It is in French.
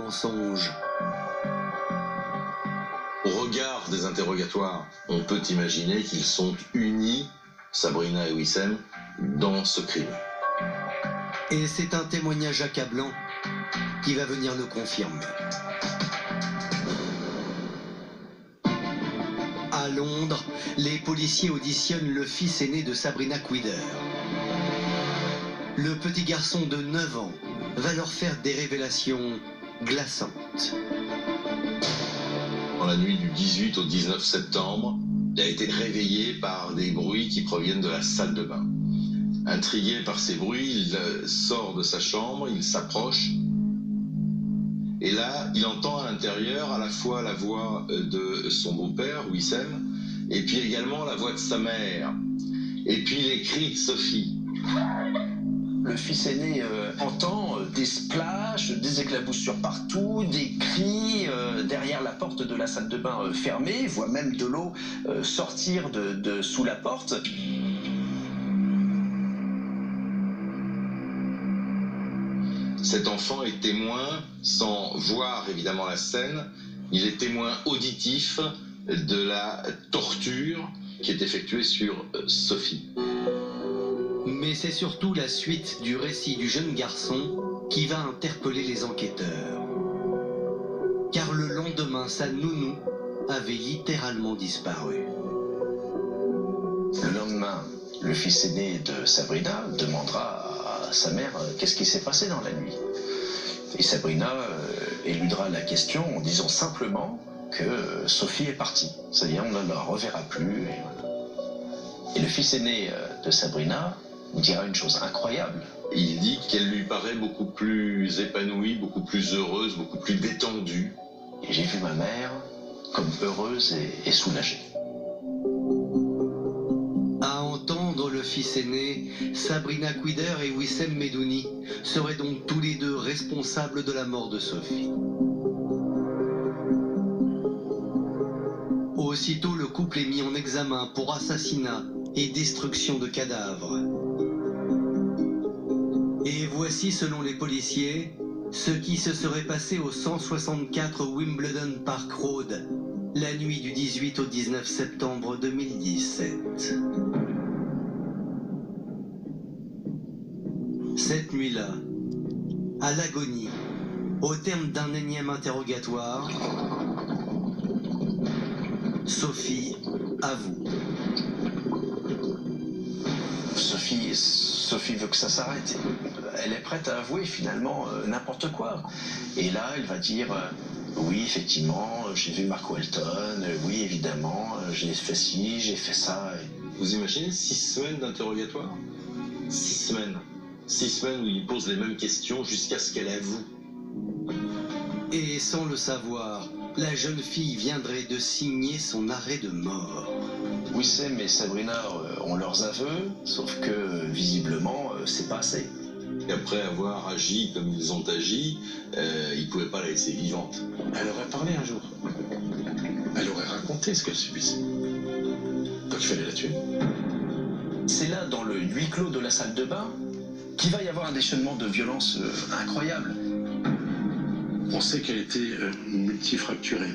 mensonge. Au regard des interrogatoires, on peut imaginer qu'ils sont unis, Sabrina et Wissem, dans ce crime. Et c'est un témoignage accablant qui va venir le confirmer. À Londres, les policiers auditionnent le fils aîné de Sabrina Quider. Le petit garçon de 9 ans va leur faire des révélations glaçantes. Dans la nuit du 18 au 19 septembre, il a été réveillé par des bruits qui proviennent de la salle de bain. Intrigué par ces bruits, il sort de sa chambre, il s'approche. Et là, il entend à l'intérieur à la fois la voix de son beau-père, Wissem, et puis également la voix de sa mère. Et puis les cris de Sophie. Le fils aîné entend des splashs, des éclaboussures partout, des cris derrière la porte de la salle de bain fermée, voit même de l'eau sortir de sous la porte. Cet enfant est témoin, sans voir évidemment la scène, il est témoin auditif de la torture qui est effectuée sur Sophie. Mais c'est surtout la suite du récit du jeune garçon qui va interpeller les enquêteurs. Car le lendemain, sa nounou avait littéralement disparu. Le lendemain, le fils aîné de Sabrina demandera à sa mère qu'est-ce qui s'est passé dans la nuit. Et Sabrina éludera la question en disant simplement que Sophie est partie. C'est-à-dire on ne la reverra plus. Et, voilà. Et le fils aîné de Sabrina dira une chose incroyable. Il dit qu'elle lui paraît beaucoup plus épanouie, beaucoup plus heureuse, beaucoup plus détendue. Et j'ai vu ma mère comme heureuse et soulagée. À entendre le fils aîné, Sabrina Quider et Wissem Medouni seraient donc tous les deux responsables de la mort de Sophie. Aussitôt, le couple est mis en examen pour assassinat et destruction de cadavres. Et voici, selon les policiers, ce qui se serait passé au 164 Wimbledon Park Road, la nuit du 18 au 19 septembre 2017. Cette nuit-là, à l'agonie, au terme d'un énième interrogatoire, Sophie avoue. Sophie veut que ça s'arrête. Elle est prête à avouer finalement n'importe quoi. Et là, elle va dire oui, effectivement, j'ai vu Mark Welton, oui, évidemment, j'ai fait ci, j'ai fait ça. Vous imaginez 6 semaines d'interrogatoire? 6 semaines. 6 semaines où il pose les mêmes questions jusqu'à ce qu'elle avoue. Et sans le savoir, la jeune fille viendrait de signer son arrêt de mort. Wissem et Sabrina ont leurs aveux, sauf que visiblement, c'est pas assez. Et après avoir agi comme ils ont agi, ils ne pouvaient pas la laisser vivante. Elle aurait parlé un jour. Elle aurait raconté ce qu'elle subissait. Donc il fallait la tuer. C'est là, dans le huis clos de la salle de bain, qu'il va y avoir un déchaînement de violence incroyable. On sait qu'elle était multifracturée.